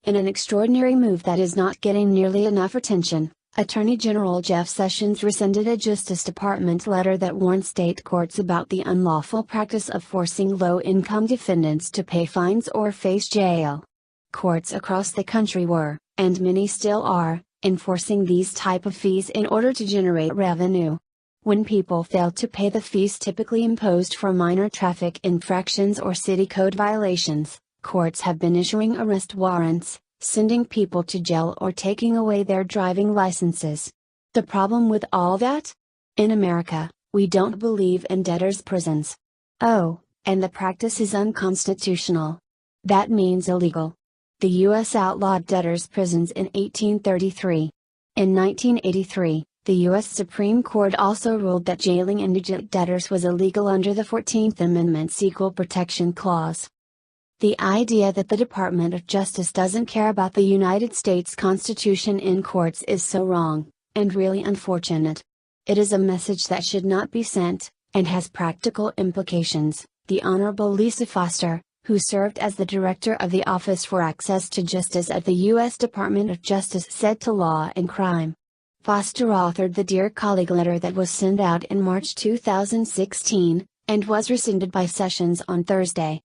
In an extraordinary move that is not getting nearly enough attention, Attorney General Jeff Sessions rescinded a Justice Department letter that warned state courts about the unlawful practice of forcing low-income defendants to pay fines or face jail. Courts across the country were, and many still are, enforcing these type of fees in order to generate revenue. When people fail to pay the fees typically imposed for minor traffic infractions or city code violations, courts have been issuing arrest warrants, sending people to jail or taking away their driving licenses. The problem with all that? In America, we don't believe in debtors' prisons. Oh, and the practice is unconstitutional. That means illegal. The U.S. outlawed debtors' prisons in 1833. In 1983, the U.S. Supreme Court also ruled that jailing indigent debtors was illegal under the 14th Amendment's Equal Protection Clause. The idea that the Department of Justice doesn't care about the United States Constitution in courts is so wrong, and really unfortunate. It is a message that should not be sent, and has practical implications, the Honorable Lisa Foster, who served as the director of the Office for Access to Justice at the U.S. Department of Justice, said to Law and Crime. Foster authored the Dear Colleague letter that was sent out in March 2016, and was rescinded by Sessions on Thursday.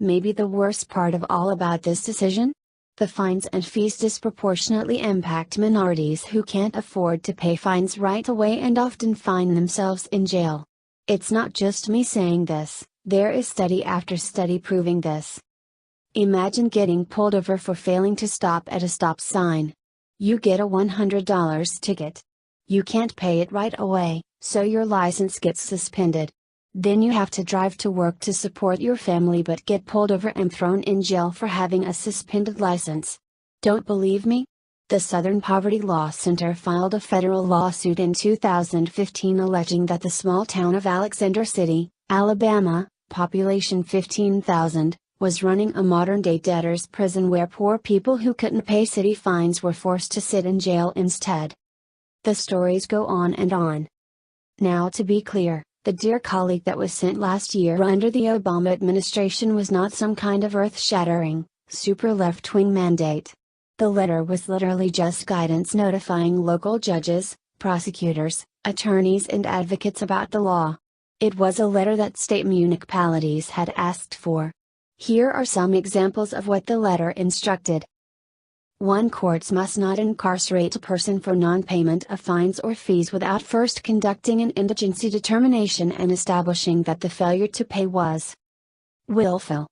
Maybe the worst part of all about this decision? The fines and fees disproportionately impact minorities who can't afford to pay fines right away and often find themselves in jail. It's not just me saying this, there is study after study proving this. Imagine getting pulled over for failing to stop at a stop sign. You get a $100 ticket. You can't pay it right away, so your license gets suspended. Then you have to drive to work to support your family but get pulled over and thrown in jail for having a suspended license. Don't believe me? The Southern Poverty Law Center filed a federal lawsuit in 2015 alleging that the small town of Alexander City, Alabama, population 15,000, was running a modern-day debtor's prison where poor people who couldn't pay city fines were forced to sit in jail instead. The stories go on and on. Now, to be clear, the Dear Colleague that was sent last year under the Obama administration was not some kind of earth-shattering, super left-wing mandate. The letter was literally just guidance notifying local judges, prosecutors, attorneys and advocates about the law. It was a letter that state municipalities had asked for. Here are some examples of what the letter instructed. 1. Courts must not incarcerate a person for non-payment of fines or fees without first conducting an indigency determination and establishing that the failure to pay was willful.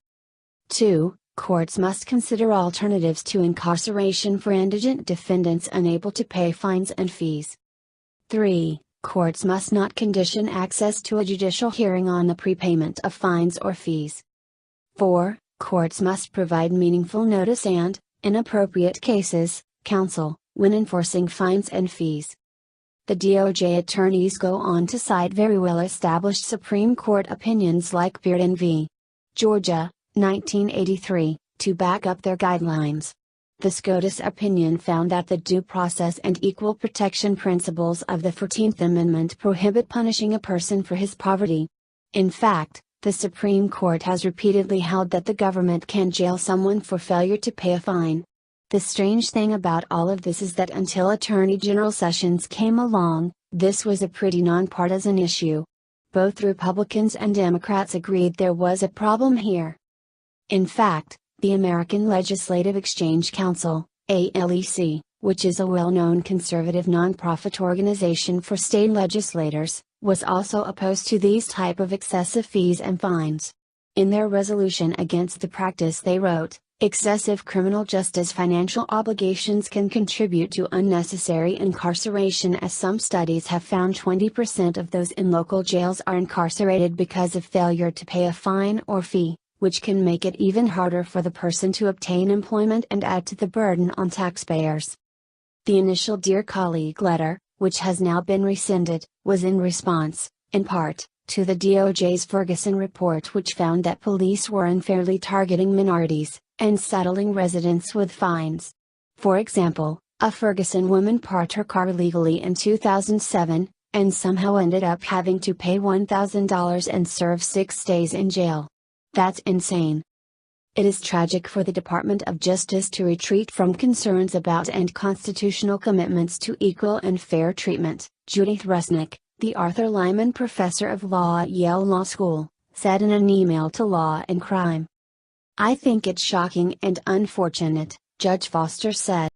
2. Courts must consider alternatives to incarceration for indigent defendants unable to pay fines and fees. 3. Courts must not condition access to a judicial hearing on the prepayment of fines or fees. 4. Courts must provide meaningful notice and, in appropriate cases, counsel, when enforcing fines and fees. The DOJ attorneys go on to cite very well-established Supreme Court opinions like Bearden v. Georgia, 1983, to back up their guidelines. The SCOTUS opinion found that the due process and equal protection principles of the 14th Amendment prohibit punishing a person for his poverty. In fact, the Supreme Court has repeatedly held that the government can jail someone for failure to pay a fine. The strange thing about all of this is that until Attorney General Sessions came along, this was a pretty nonpartisan issue. Both Republicans and Democrats agreed there was a problem here. In fact, the American Legislative Exchange Council, ALEC, which is a well-known conservative nonprofit organization for state legislators, was also opposed to these type of excessive fees and fines. In their resolution against the practice they wrote, "Excessive criminal justice financial obligations can contribute to unnecessary incarceration as some studies have found 20% of those in local jails are incarcerated because of failure to pay a fine or fee, which can make it even harder for the person to obtain employment and add to the burden on taxpayers." The initial Dear Colleague letter, which has now been rescinded, was in response, in part, to the DOJ's Ferguson report, which found that police were unfairly targeting minorities, and saddling residents with fines. For example, a Ferguson woman parked her car illegally in 2007, and somehow ended up having to pay $1,000 and serve 6 days in jail. That's insane. It is tragic for the Department of Justice to retreat from concerns about and constitutional commitments to equal and fair treatment, Judith Rusnick, the Arthur Lyman Professor of Law at Yale Law School, said in an email to Law and Crime. "I think it's shocking and unfortunate," Judge Foster said.